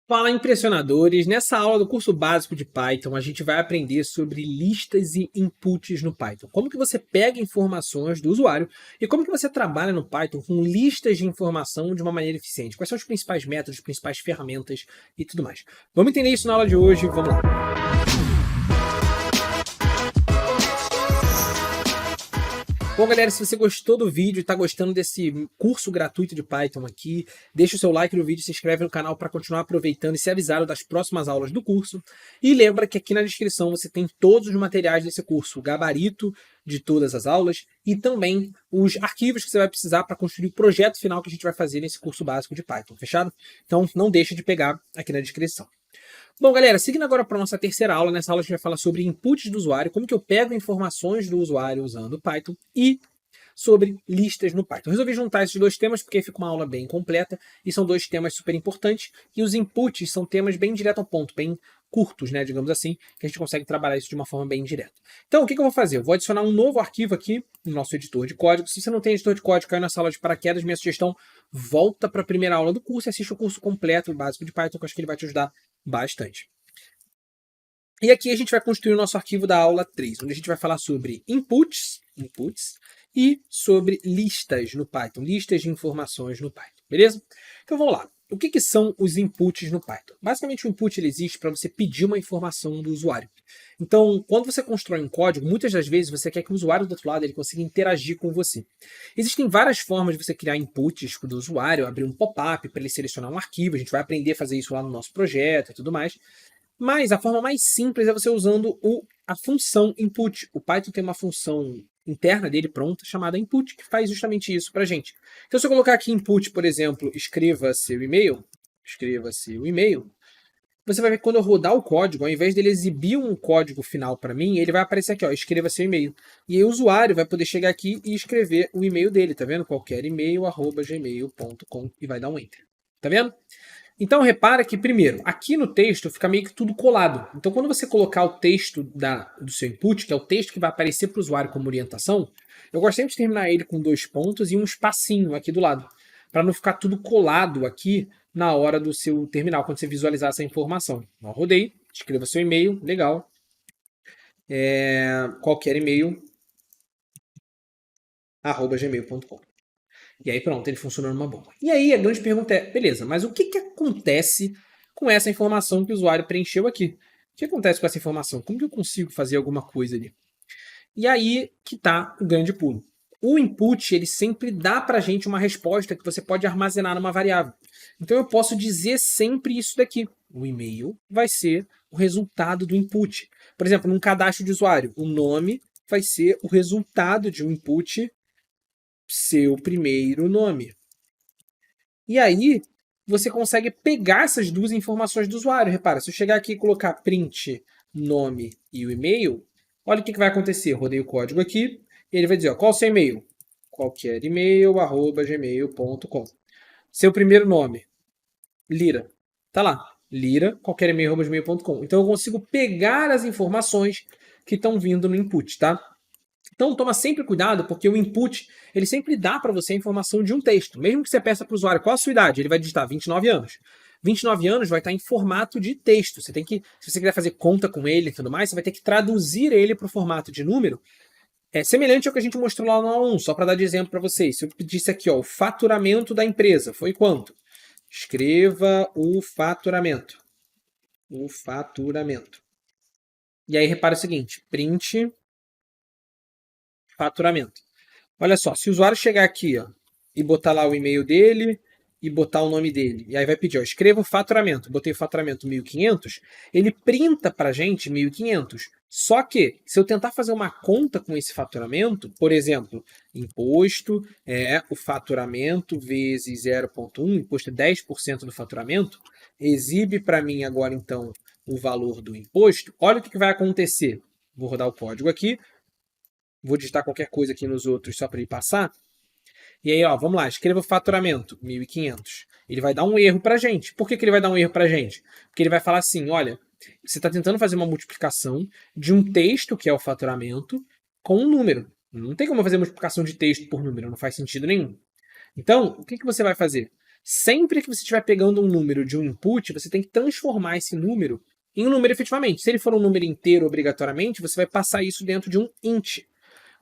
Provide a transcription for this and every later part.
Fala, impressionadores! Nessa aula do curso básico de Python, a gente vai aprender sobre listas e inputs no Python. Como que você pega informações do usuário e como que você trabalha no Python com listas de informação de uma maneira eficiente. Quais são os principais métodos, as principais ferramentas e tudo mais. Vamos entender isso na aula de hoje, vamos lá! Bom, galera, se você gostou do vídeo e está gostando desse curso gratuito de Python aqui, deixa o seu like no vídeo, se inscreve no canal para continuar aproveitando e ser avisado das próximas aulas do curso. E lembra que aqui na descrição você tem todos os materiais desse curso, o gabarito de todas as aulas e também os arquivos que você vai precisar para construir o projeto final que a gente vai fazer nesse curso básico de Python, fechado? Então não deixa de pegar aqui na descrição. Bom, galera, seguindo agora para a nossa terceira aula, nessa aula a gente vai falar sobre inputs do usuário, como que eu pego informações do usuário usando o Python e sobre listas no Python. Resolvi juntar esses dois temas porque fica uma aula bem completa e são dois temas super importantes e os inputs são temas bem direto ao ponto, bem curtos, né, digamos assim, que a gente consegue trabalhar isso de uma forma bem direta. Então, o que eu vou fazer? Eu vou adicionar um novo arquivo aqui no nosso editor de código. Se você não tem editor de código, caiu na sala de paraquedas, minha sugestão, volta para a primeira aula do curso e assiste o curso completo, básico de Python, que eu acho que ele vai te ajudar bastante. E aqui a gente vai construir o nosso arquivo da aula 3, onde a gente vai falar sobre inputs e sobre listas no Python, listas de informações no Python, beleza? Então vamos lá. O que são os inputs no Python? Basicamente o input ele existe para você pedir uma informação do usuário. Então, quando você constrói um código, muitas das vezes você quer que o usuário do outro lado ele consiga interagir com você. Existem várias formas de você criar inputs do usuário, abrir um pop-up para ele selecionar um arquivo, a gente vai aprender a fazer isso lá no nosso projeto e tudo mais. Mas a forma mais simples é você usando a função input. O Python tem uma função interna dele pronta, chamada input, que faz justamente isso para a gente. Então, se eu colocar aqui input, por exemplo, escreva seu e-mail, você vai ver que quando eu rodar o código, ao invés dele exibir um código final para mim, ele vai aparecer aqui, ó, escreva seu e-mail. E aí o usuário vai poder chegar aqui e escrever o e-mail dele, tá vendo? Qualquer e-mail, @gmail.com, e vai dar um enter. Tá vendo? Então, repara que, primeiro, aqui no texto fica meio que tudo colado. Então, quando você colocar o texto do seu input, que é o texto que vai aparecer para o usuário como orientação, eu gosto sempre de terminar ele com 2 pontos e um espacinho aqui do lado, para não ficar tudo colado aqui na hora do seu terminal, quando você visualizar essa informação. Então, rodei, escreva seu e-mail, legal. Qualquer e-mail, @gmail.com. E aí pronto, ele funcionou numa boa. E aí a grande pergunta é, beleza, mas o que acontece com essa informação que o usuário preencheu aqui? O que acontece com essa informação? Como que eu consigo fazer alguma coisa ali? E aí que está o grande pulo. O input, ele sempre dá para a gente uma resposta que você pode armazenar numa variável. Então eu posso dizer sempre isso daqui. O e-mail vai ser o resultado do input. Por exemplo, num cadastro de usuário, o nome vai ser o resultado de um input, seu primeiro nome. E aí, você consegue pegar essas duas informações do usuário. Repara, se eu chegar aqui e colocar print, nome e o e-mail, olha o que vai acontecer. Eu rodei o código aqui, e ele vai dizer, ó, qual o seu e-mail? Qualquer e-mail, @gmail.com. Seu primeiro nome, Lira. Tá lá, Lira, qualquer e-mail, @gmail.com. Então eu consigo pegar as informações que estão vindo no input, tá? Então toma sempre cuidado, porque o input ele sempre dá para você a informação de um texto. Mesmo que você peça para o usuário qual a sua idade, ele vai digitar 29 anos. 29 anos vai estar em formato de texto. Você tem que, se você quiser fazer conta com ele e tudo mais, você vai ter que traduzir ele para o formato de número. É semelhante ao que a gente mostrou lá no aula 1, só para dar de exemplo para vocês. Se eu pedisse aqui, ó, o faturamento da empresa, foi quanto? Escreva o faturamento. O faturamento. E aí repara o seguinte, print faturamento. Olha só, se o usuário chegar aqui, ó, e botar lá o e-mail dele e botar o nome dele, e aí vai pedir, ó, escreva o faturamento, botei o faturamento 1.500, ele printa para a gente 1.500. Só que, se eu tentar fazer uma conta com esse faturamento, por exemplo, imposto é o faturamento vezes 0,1, imposto é 10% do faturamento, exibe para mim agora, então, o valor do imposto. Olha o que vai acontecer. Vou rodar o código aqui. Vou digitar qualquer coisa aqui nos outros só para ele passar. E aí, ó, vamos lá, escreva o faturamento, 1.500. Ele vai dar um erro para a gente. Por que ele vai dar um erro para a gente? Porque ele vai falar assim, olha, você está tentando fazer uma multiplicação de um texto, que é o faturamento, com um número. Não tem como fazer multiplicação de texto por número, não faz sentido nenhum. Então, o que você vai fazer? Sempre que você estiver pegando um número de um input, você tem que transformar esse número em um número efetivamente. Se ele for um número inteiro obrigatoriamente, você vai passar isso dentro de um int.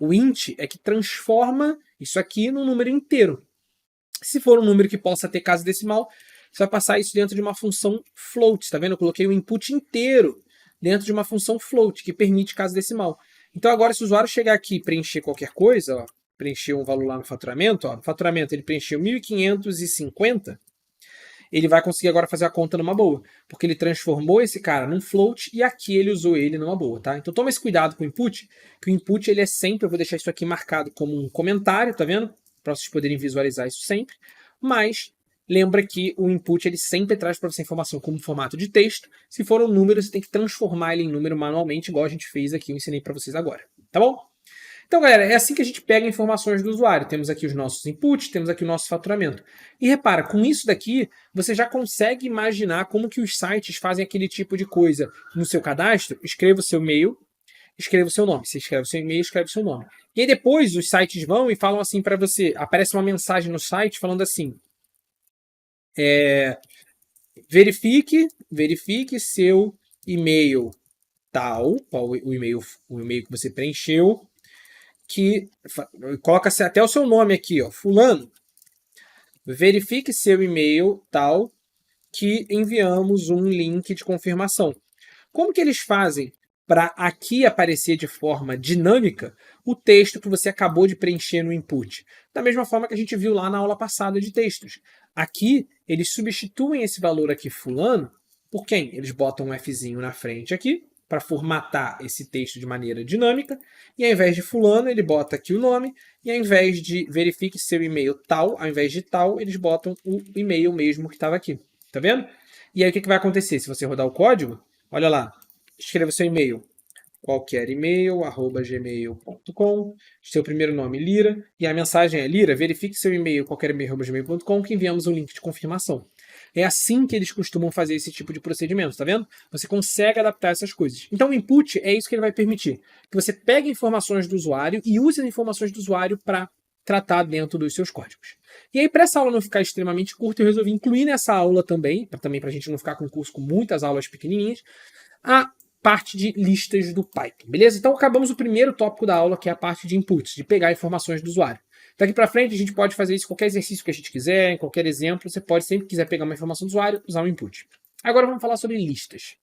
O int é que transforma isso aqui num número inteiro. Se for um número que possa ter casa decimal, você vai passar isso dentro de uma função float. Tá vendo? Eu coloquei o input inteiro dentro de uma função float, que permite casa decimal. Então agora, se o usuário chegar aqui e preencher qualquer coisa, ó, preencher um valor lá no faturamento, ó, no faturamento ele preencheu 1.550, ele vai conseguir agora fazer a conta numa boa, porque ele transformou esse cara num float e aqui ele usou ele numa boa, tá? Então toma esse cuidado com o input, que o input ele é sempre, eu vou deixar isso aqui marcado como um comentário, tá vendo? Para vocês poderem visualizar isso sempre, mas lembra que o input ele sempre traz para você a informação como formato de texto. Se for um número, você tem que transformar ele em número manualmente, igual a gente fez aqui, eu ensinei para vocês agora, tá bom? Então, galera, é assim que a gente pega informações do usuário. Temos aqui os nossos inputs, temos aqui o nosso faturamento. E repara, com isso daqui, você já consegue imaginar como que os sites fazem aquele tipo de coisa. No seu cadastro, escreva o seu e-mail, escreva o seu nome. Você escreve o seu e-mail, escreve o seu nome. E aí depois os sites vão e falam assim para você, aparece uma mensagem no site falando assim, verifique seu e-mail tal, qual o e-mail que você preencheu, que coloca-se até o seu nome aqui, ó, fulano, verifique seu e-mail tal, que enviamos um link de confirmação. Como que eles fazem para aqui aparecer de forma dinâmica o texto que você acabou de preencher no input? Da mesma forma que a gente viu lá na aula passada de textos. Aqui, eles substituem esse valor aqui, fulano, por quem? Eles botam um Fzinho na frente aqui, para formatar esse texto de maneira dinâmica, e ao invés de fulano, ele bota aqui o nome, e ao invés de verifique seu e-mail tal, ao invés de tal, eles botam o e-mail mesmo que estava aqui. Tá vendo? E aí o que vai acontecer? Se você rodar o código, olha lá, escreva seu e-mail, qualquer e-mail, @gmail.com, seu primeiro nome, Lira, e a mensagem é, Lira, verifique seu e-mail, qualquer e-mail, @gmail.com, que enviamos um link de confirmação. É assim que eles costumam fazer esse tipo de procedimento, tá vendo? Você consegue adaptar essas coisas. Então o input é isso que ele vai permitir, que você pegue informações do usuário e use as informações do usuário para tratar dentro dos seus códigos. E aí, para essa aula não ficar extremamente curta, eu resolvi incluir nessa aula também para a gente não ficar com um curso com muitas aulas pequenininhas, a parte de listas do Python, beleza? Então acabamos o primeiro tópico da aula, que é a parte de inputs, de pegar informações do usuário. Daqui para frente a gente pode fazer isso em qualquer exercício que a gente quiser, em qualquer exemplo, você pode sempre que quiser pegar uma informação do usuário, usar um input. Agora vamos falar sobre listas.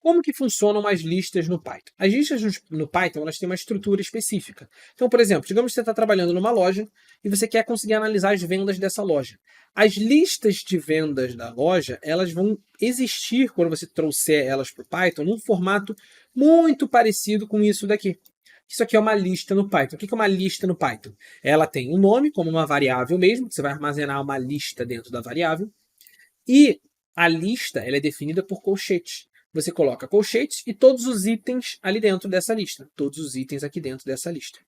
Como que funcionam as listas no Python? As listas no Python elas têm uma estrutura específica. Então, por exemplo, digamos que você está trabalhando numa loja e você quer conseguir analisar as vendas dessa loja. As listas de vendas da loja elas vão existir quando você trouxer elas para o Python num formato muito parecido com isso daqui. Isso aqui é uma lista no Python. O que é uma lista no Python? Ela tem um nome como uma variável mesmo, você vai armazenar uma lista dentro da variável, e a lista ela é definida por colchetes. Você coloca colchetes e todos os itens ali dentro dessa lista. Todos os itens aqui dentro dessa lista.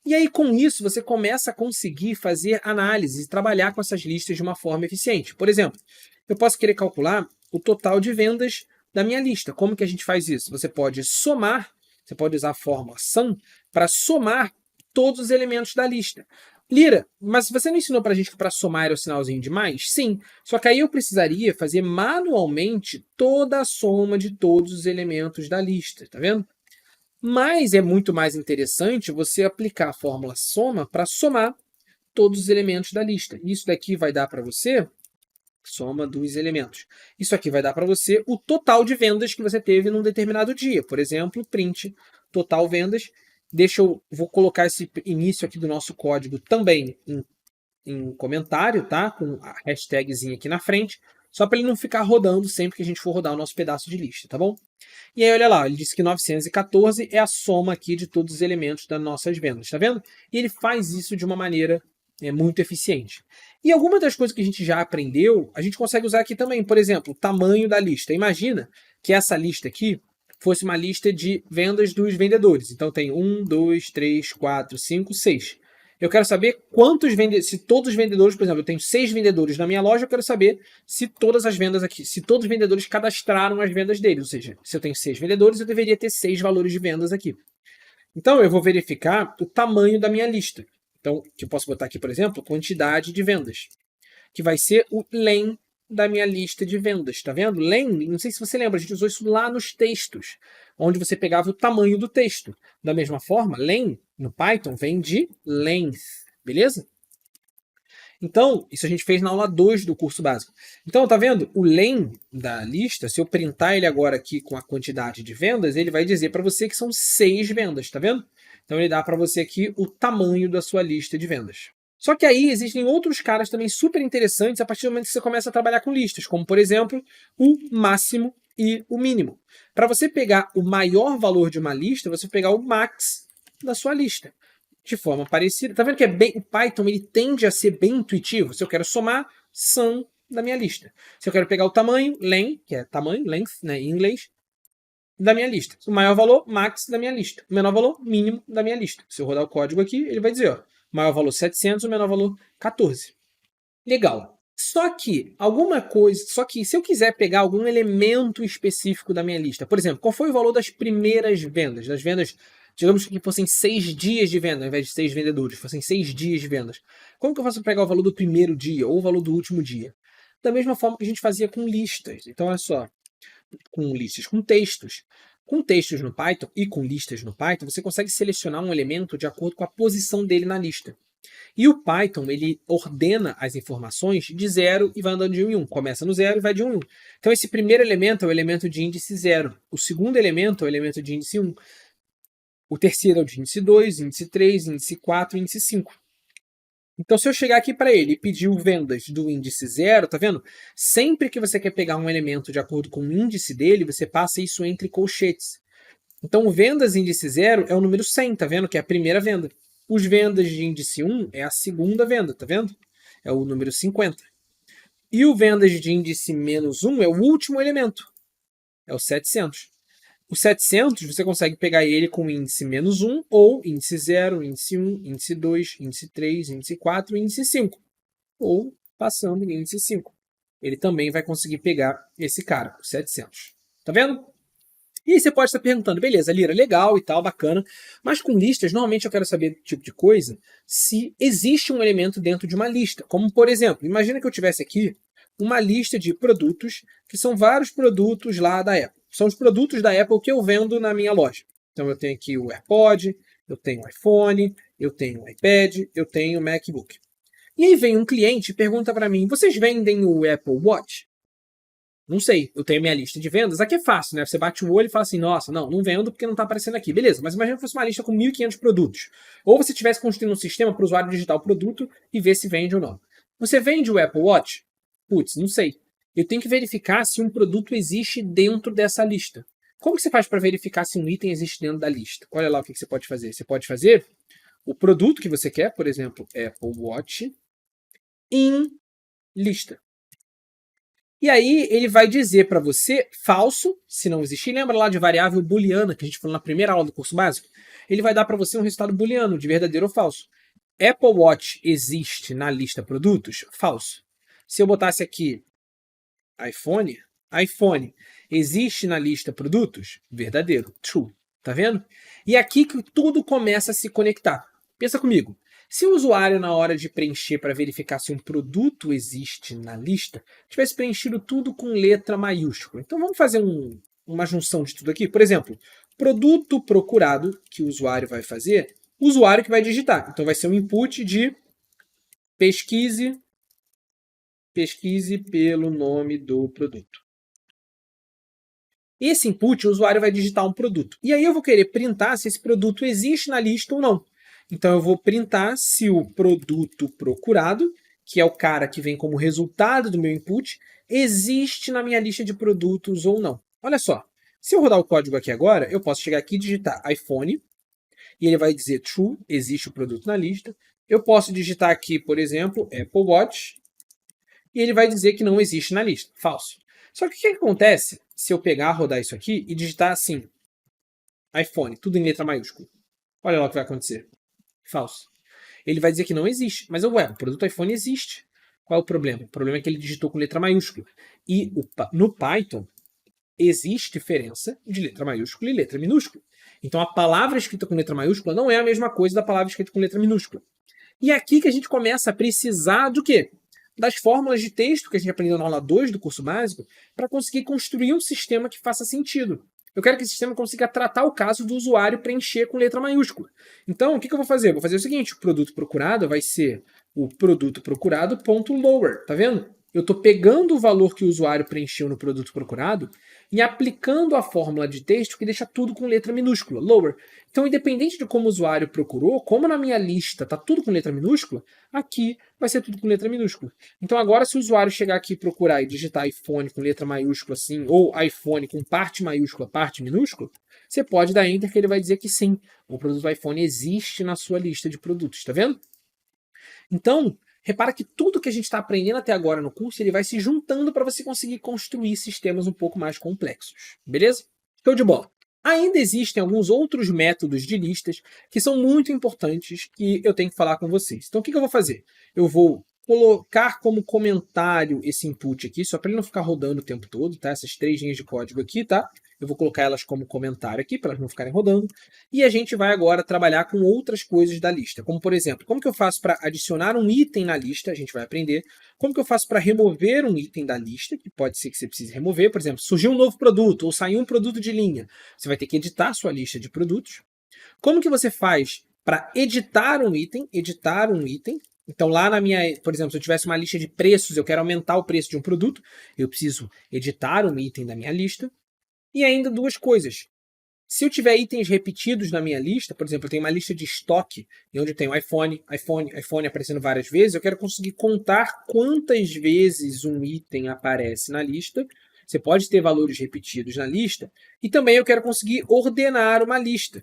E aí, com isso, você começa a conseguir fazer análise e trabalhar com essas listas de uma forma eficiente. Por exemplo, eu posso querer calcular o total de vendas da minha lista. Como que a gente faz isso? Você pode somar, você pode usar a fórmula sum para somar todos os elementos da lista. Lira, mas você não ensinou para a gente que para somar era o sinalzinho de mais? Sim, só que aí eu precisaria fazer manualmente toda a soma de todos os elementos da lista, tá vendo? Mas é muito mais interessante você aplicar a fórmula soma para somar todos os elementos da lista. Isso daqui vai dar para você, soma dos elementos. Isso aqui vai dar para você o total de vendas que você teve num determinado dia. Por exemplo, print total vendas. Vou colocar esse início aqui do nosso código também em comentário, tá? Com a hashtagzinha aqui na frente, só para ele não ficar rodando sempre que a gente for rodar o nosso pedaço de lista, tá bom? E aí, olha lá, ele disse que 914 é a soma aqui de todos os elementos das nossas vendas, tá vendo? E ele faz isso de uma maneira muito eficiente. E algumas das coisas que a gente já aprendeu, a gente consegue usar aqui também. Por exemplo, o tamanho da lista. Imagina que essa lista aqui fosse uma lista de vendas dos vendedores. Então tem 1, 2, 3, 4, 5, 6. Eu quero saber quantos vendedores, se todos os vendedores, por exemplo, eu tenho 6 vendedores na minha loja, eu quero saber se todas as vendas aqui, se todos os vendedores cadastraram as vendas deles. Ou seja, se eu tenho 6 vendedores, eu deveria ter 6 valores de vendas aqui. Então eu vou verificar o tamanho da minha lista. Então, eu posso botar aqui, por exemplo, quantidade de vendas. que vai ser o len da minha lista de vendas, tá vendo? Len, não sei se você lembra, a gente usou isso lá nos textos, onde você pegava o tamanho do texto. Da mesma forma, len no Python vem de length, beleza? Então, isso a gente fez na aula 2 do curso básico. Então, tá vendo? O len da lista, se eu printar ele agora aqui com a quantidade de vendas, ele vai dizer para você que são 6 vendas, tá vendo? Então, ele dá para você aqui o tamanho da sua lista de vendas. Só que aí existem outros caras também super interessantes a partir do momento que você começa a trabalhar com listas, como, por exemplo, o máximo e o mínimo. Para você pegar o maior valor de uma lista, você pegar o max da sua lista. De forma parecida. Tá vendo que o Python ele tende a ser bem intuitivo? Se eu quero somar, sum da minha lista. Se eu quero pegar o tamanho, len, que é tamanho, length, né, em inglês, da minha lista. O maior valor, max da minha lista. O menor valor, mínimo da minha lista. Se eu rodar o código aqui, ele vai dizer, ó, maior valor 700, o menor valor 14. Legal. Só que se eu quiser pegar algum elemento específico da minha lista, por exemplo, qual foi o valor das primeiras vendas, das vendas, digamos que fossem 6 dias de venda, ao invés de 6 vendedores, fossem 6 dias de vendas. Como que eu faço para pegar o valor do primeiro dia ou o valor do último dia? Da mesma forma que a gente fazia com listas. Então, olha só, com listas, com textos. Com textos no Python e com listas no Python, você consegue selecionar um elemento de acordo com a posição dele na lista. E o Python, ele ordena as informações de 0 e vai andando de 1 em 1. Começa no 0 e vai de 1 em 1. Então, esse primeiro elemento é o elemento de índice 0. O segundo elemento é o elemento de índice 1. O terceiro é o de índice 2, índice 3, índice 4 e índice 5. Então, se eu chegar aqui para ele e pedir o vendas do índice 0, tá vendo? Sempre que você quer pegar um elemento de acordo com o índice dele, você passa isso entre colchetes. Então, o vendas índice 0 é o número 100, tá vendo? Que é a primeira venda. Os vendas de índice 1 é a segunda venda, tá vendo? É o número 50. E o vendas de índice menos 1 é o último elemento. É o 700. O 700, você consegue pegar ele com índice menos 1, ou índice 0, índice 1, índice 2, índice 3, índice 4 e índice 5. Ou passando em índice 5. Ele também vai conseguir pegar esse cara, o 700. Tá vendo? E aí você pode estar perguntando, beleza, Lira, legal e tal, bacana, mas com listas, normalmente eu quero saber do tipo de coisa se existe um elemento dentro de uma lista. Como, por exemplo, imagina que eu tivesse aqui uma lista de produtos, que são vários produtos lá da Apple. São os produtos da Apple que eu vendo na minha loja. Então eu tenho aqui o AirPod, eu tenho o iPhone, eu tenho o iPad, eu tenho o MacBook. E aí vem um cliente e pergunta para mim, vocês vendem o Apple Watch? Não sei, eu tenho minha lista de vendas. Aqui é fácil, né? Você bate o olho e fala assim, nossa, não vendo porque não está aparecendo aqui. Beleza, mas imagina que fosse uma lista com 1.500 produtos. Ou você tivesse construindo um sistema para o usuário digitar o produto e ver se vende ou não. Você vende o Apple Watch? Putz, não sei. Eu tenho que verificar se um produto existe dentro dessa lista. Como que você faz para verificar se um item existe dentro da lista? Olha lá o que você pode fazer. Você pode fazer o produto que você quer, por exemplo, Apple Watch, em lista. E aí ele vai dizer para você falso, se não existir. Lembra lá de variável booleana que a gente falou na primeira aula do curso básico? Ele vai dar para você um resultado booleano de verdadeiro ou falso. Apple Watch existe na lista produtos? Falso. Se eu botasse aqui iPhone existe na lista produtos? Verdadeiro, true. Tá vendo? E aqui que tudo começa a se conectar. Pensa comigo. Se o usuário, na hora de preencher para verificar se um produto existe na lista, tivesse preenchido tudo com letra maiúscula. Então vamos fazer uma junção de tudo aqui. Por exemplo, produto procurado, que o usuário vai fazer, o usuário que vai digitar. Então vai ser um input de pesquise pelo nome do produto. Esse input, o usuário vai digitar um produto. E aí eu vou querer printar se esse produto existe na lista ou não. Então eu vou printar se o produto procurado, que é o cara que vem como resultado do meu input, existe na minha lista de produtos ou não. Olha só, se eu rodar o código aqui agora, eu posso chegar aqui e digitar iPhone, e ele vai dizer true, existe o produto na lista. Eu posso digitar aqui, por exemplo, Apple Watch, e ele vai dizer que não existe na lista. Falso. Só que o que acontece se eu pegar, rodar isso aqui e digitar assim, iPhone, tudo em letra maiúscula? Olha lá o que vai acontecer. Falso. Ele vai dizer que não existe. Mas, o produto iPhone existe. Qual é o problema? O problema é que ele digitou com letra maiúscula. E no Python, existe diferença de letra maiúscula e letra minúscula. Então, a palavra escrita com letra maiúscula não é a mesma coisa da palavra escrita com letra minúscula. E é aqui que a gente começa a precisar do quê? das fórmulas de texto que a gente aprendeu na aula 2 do curso básico para conseguir construir um sistema que faça sentido. Eu quero que esse sistema consiga tratar o caso do usuário preencher com letra maiúscula. Então, o que eu vou fazer? Eu vou fazer o seguinte, o produto procurado vai ser o produto procurado.lower, tá vendo? Eu estou pegando o valor que o usuário preencheu no produto procurado e aplicando a fórmula de texto que deixa tudo com letra minúscula, lower. Então, independente de como o usuário procurou, como na minha lista está tudo com letra minúscula, aqui vai ser tudo com letra minúscula. Então, agora, se o usuário chegar aqui e procurar e digitar iPhone com letra maiúscula assim, ou iPhone com parte maiúscula, parte minúscula, você pode dar Enter que ele vai dizer que sim, o produto iPhone existe na sua lista de produtos, tá vendo? Então, repara que tudo que a gente está aprendendo até agora no curso, ele vai se juntando para você conseguir construir sistemas um pouco mais complexos, beleza? Show de bola! Ainda existem alguns outros métodos de listas que são muito importantes que eu tenho que falar com vocês. Então, o que eu vou fazer? Eu vou colocar como comentário esse input aqui, só para ele não ficar rodando o tempo todo, tá? Essas 3 linhas de código aqui, tá? Eu vou colocar elas como comentário aqui, para elas não ficarem rodando. E a gente vai agora trabalhar com outras coisas da lista, como por exemplo, como que eu faço para adicionar um item na lista, a gente vai aprender. Como que eu faço para remover um item da lista, que pode ser que você precise remover, por exemplo, surgiu um novo produto ou saiu um produto de linha, você vai ter que editar a sua lista de produtos. Como que você faz para editar um item, então lá na minha, por exemplo, se eu tivesse uma lista de preços, eu quero aumentar o preço de um produto, eu preciso editar um item da minha lista. E ainda duas coisas. Se eu tiver itens repetidos na minha lista, por exemplo, eu tenho uma lista de estoque, onde eu tenho iPhone aparecendo várias vezes, eu quero conseguir contar quantas vezes um item aparece na lista. Você pode ter valores repetidos na lista. E também eu quero conseguir ordenar uma lista.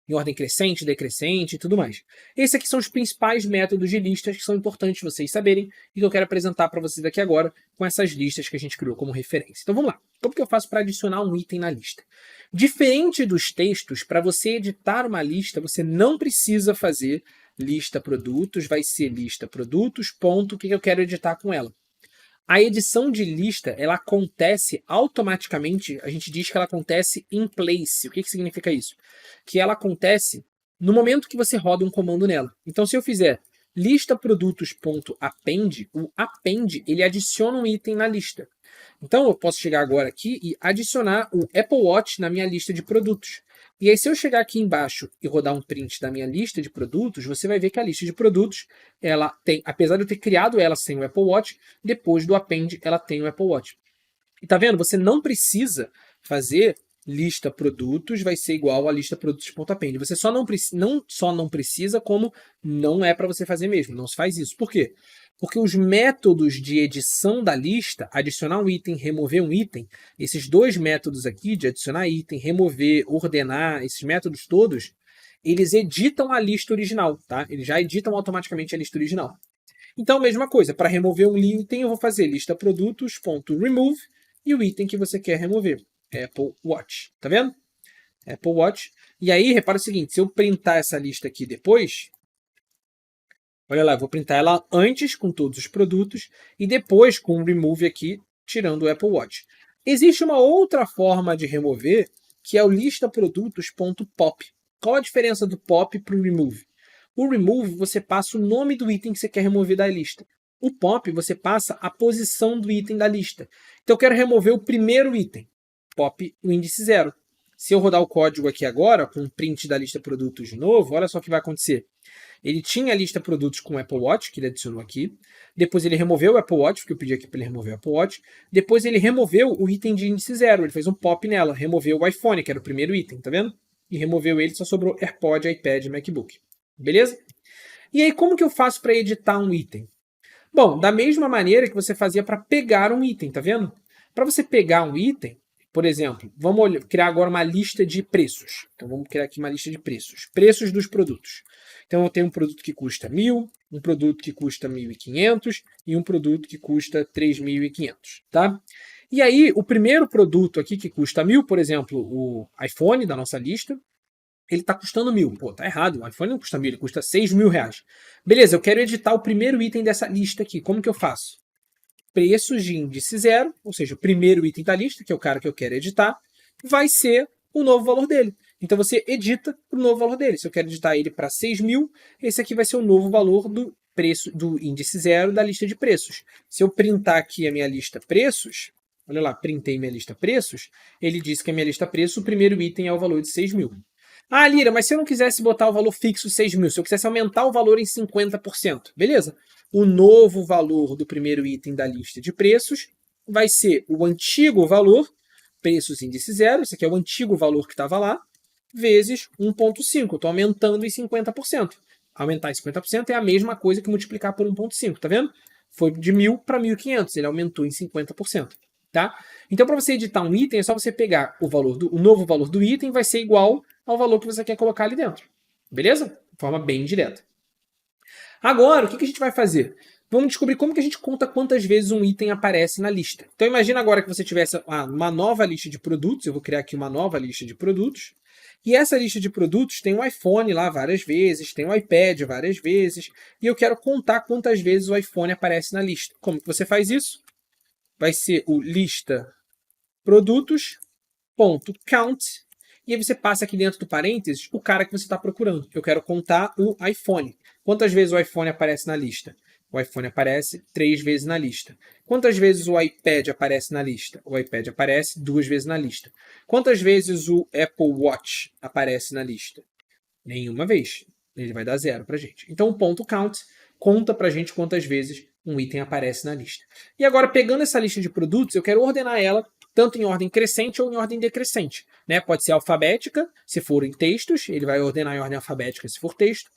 Em ordem crescente, decrescente e tudo mais. Esses aqui são os principais métodos de listas que são importantes vocês saberem e que eu quero apresentar para vocês aqui agora com essas listas que a gente criou como referência. Então vamos lá. Como que eu faço para adicionar um item na lista? Diferente dos textos, para você editar uma lista, você não precisa fazer lista produtos, vai ser lista produtos, ponto, o que eu quero editar com ela. A edição de lista, ela acontece automaticamente, a gente diz que ela acontece in place. O que significa isso? Que ela acontece no momento que você roda um comando nela. Então, se eu fizer lista produtos.append, o append, ele adiciona um item na lista. Então, eu posso chegar agora aqui e adicionar o Apple Watch na minha lista de produtos. E aí, se eu chegar aqui embaixo e rodar um print da minha lista de produtos, você vai ver que a lista de produtos, ela tem, apesar de eu ter criado ela sem o Apple Watch, depois do append, ela tem o Apple Watch. E tá vendo? Você não precisa fazer lista produtos, vai ser igual a lista produtos.append. Você só não precisa, como não é para você fazer mesmo. Não se faz isso. Por quê? Porque os métodos de edição da lista, adicionar um item, remover um item, esses dois métodos aqui, de adicionar item, remover, ordenar, esses métodos todos, eles editam a lista original, tá? Eles já editam automaticamente a lista original. Então, mesma coisa, para remover um item, eu vou fazer lista produtos.remove e o item que você quer remover, Apple Watch. Tá vendo? Apple Watch. E aí, repara o seguinte, se eu printar essa lista aqui depois, olha lá, eu vou printar ela antes com todos os produtos e depois com o remove aqui, tirando o Apple Watch. Existe uma outra forma de remover, que é o lista produtos.pop. Qual a diferença do pop para o remove? O remove, você passa o nome do item que você quer remover da lista. O pop, você passa a posição do item da lista. Então, eu quero remover o primeiro item, pop o índice 0. Se eu rodar o código aqui agora, com um print da lista produtos de novo, olha só o que vai acontecer. Ele tinha a lista produtos com o Apple Watch, que ele adicionou aqui. Depois ele removeu o Apple Watch, porque eu pedi aqui para ele remover o Apple Watch. Depois ele removeu o item de índice 0. Ele fez um pop nela. Removeu o iPhone, que era o primeiro item, tá vendo? E removeu ele, só sobrou AirPod, iPad e MacBook. Beleza? E aí, como que eu faço para editar um item? Bom, da mesma maneira que você fazia para pegar um item, tá vendo? Para você pegar um item, por exemplo, vamos criar agora uma lista de preços. Então, vamos criar aqui uma lista de preços. Preços dos produtos. Então, eu tenho um produto que custa 1.000, um produto que custa 1.500 e um produto que custa 3.500, tá? E aí, o primeiro produto aqui que custa 1.000, por exemplo, o iPhone da nossa lista, ele está custando 1.000. Pô, tá errado. O iPhone não custa 1.000, ele custa 6.000 reais. Beleza, eu quero editar o primeiro item dessa lista aqui. Como que eu faço? Preços de índice 0, ou seja, o primeiro item da lista, que é o cara que eu quero editar, vai ser o novo valor dele. Então você edita o novo valor dele. Se eu quero editar ele para 6.000, esse aqui vai ser o novo valor do do índice 0 da lista de preços. Se eu printar aqui a minha lista preços, olha lá, printei minha lista preços, ele diz que a minha lista preços, o primeiro item é o valor de 6.000. Ah, Lira, mas se eu não quisesse botar o valor fixo 6.000, se eu quisesse aumentar o valor em 50%, beleza? O novo valor do primeiro item da lista de preços vai ser o antigo valor, preços índice 0, esse aqui é o antigo valor que estava lá, vezes 1,5. Eu estou aumentando em 50%. Aumentar em 50% é a mesma coisa que multiplicar por 1,5, tá vendo? Foi de 1.000 para 1.500, ele aumentou em 50%. Tá? Então, para você editar um item, é só você pegar o novo valor do item, vai ser igual ao valor que você quer colocar ali dentro. Beleza? De forma bem direta. Agora, o que a gente vai fazer? Vamos descobrir como que a gente conta quantas vezes um item aparece na lista. Então, imagina agora que você tivesse uma nova lista de produtos. Eu vou criar aqui uma nova lista de produtos. E essa lista de produtos tem o iPhone lá várias vezes, tem o iPad várias vezes. E eu quero contar quantas vezes o iPhone aparece na lista. Como que você faz isso? Vai ser o lista produtos.count, e aí você passa aqui dentro do parênteses o cara que você está procurando. Eu quero contar o iPhone. Quantas vezes o iPhone aparece na lista? O iPhone aparece 3 vezes na lista. Quantas vezes o iPad aparece na lista? O iPad aparece 2 vezes na lista. Quantas vezes o Apple Watch aparece na lista? Nenhuma vez. Ele vai dar 0 para a gente. Então o ponto count conta para a gente quantas vezes um item aparece na lista. E agora, pegando essa lista de produtos, eu quero ordenar ela tanto em ordem crescente ou em ordem decrescente. Né? Pode ser alfabética, se for em textos, ele vai ordenar em ordem alfabética se for texto,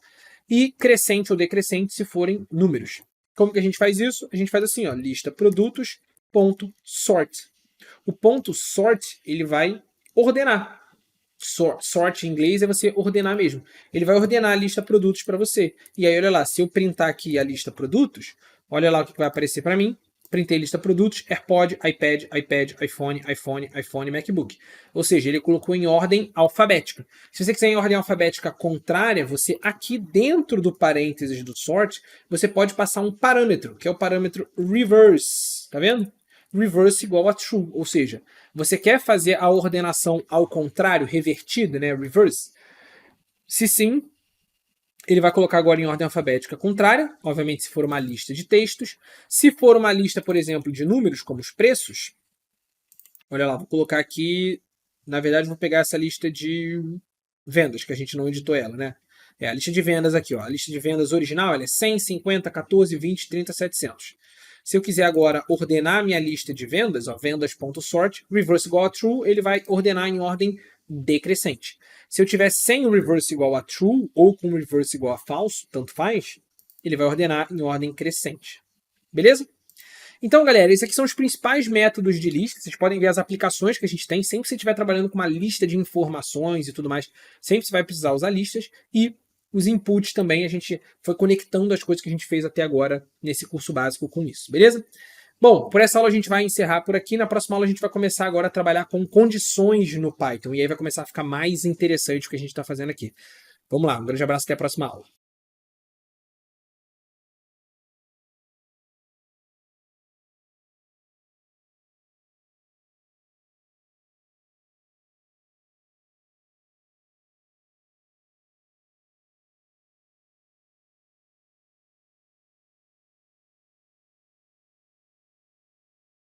e crescente ou decrescente se forem números. Como que a gente faz isso? A gente faz assim, ó, lista produtos.sort. O ponto sort, ele vai ordenar. Sort em inglês é você ordenar mesmo. Ele vai ordenar a lista produtos para você. E aí, olha lá, se eu printar aqui a lista produtos, olha lá o que vai aparecer para mim. Printei lista produtos, AirPod, iPad, iPhone, MacBook. Ou seja, ele colocou em ordem alfabética. Se você quiser em ordem alfabética contrária, você aqui dentro do parênteses do sort, você pode passar um parâmetro, que é o parâmetro reverse. Tá vendo? Reverse igual a true, ou seja, você quer fazer a ordenação ao contrário, revertida, né, reverse? Se sim, ele vai colocar agora em ordem alfabética contrária, obviamente se for uma lista de textos. Se for uma lista, por exemplo, de números, como os preços, olha lá, vou colocar aqui, na verdade vou pegar essa lista de vendas, que a gente não editou ela, né? É a lista de vendas aqui, ó. A lista de vendas original ela é 100, 50, 14, 20, 30, 700. Se eu quiser agora ordenar minha lista de vendas, ó, vendas.sort, reverse igual a true, ele vai ordenar em ordem decrescente. Se eu tiver sem o reverse igual a true ou com o reverse igual a falso, tanto faz, ele vai ordenar em ordem crescente. Beleza? Então, galera, esses aqui são os principais métodos de lista. Vocês podem ver as aplicações que a gente tem. Sempre que você estiver trabalhando com uma lista de informações e tudo mais, sempre você vai precisar usar listas. E os inputs também, a gente foi conectando as coisas que a gente fez até agora nesse curso básico com isso, beleza? Bom, por essa aula a gente vai encerrar por aqui. Na próxima aula a gente vai começar agora a trabalhar com condições no Python. E aí vai começar a ficar mais interessante o que a gente está fazendo aqui. Vamos lá, um grande abraço, até a próxima aula.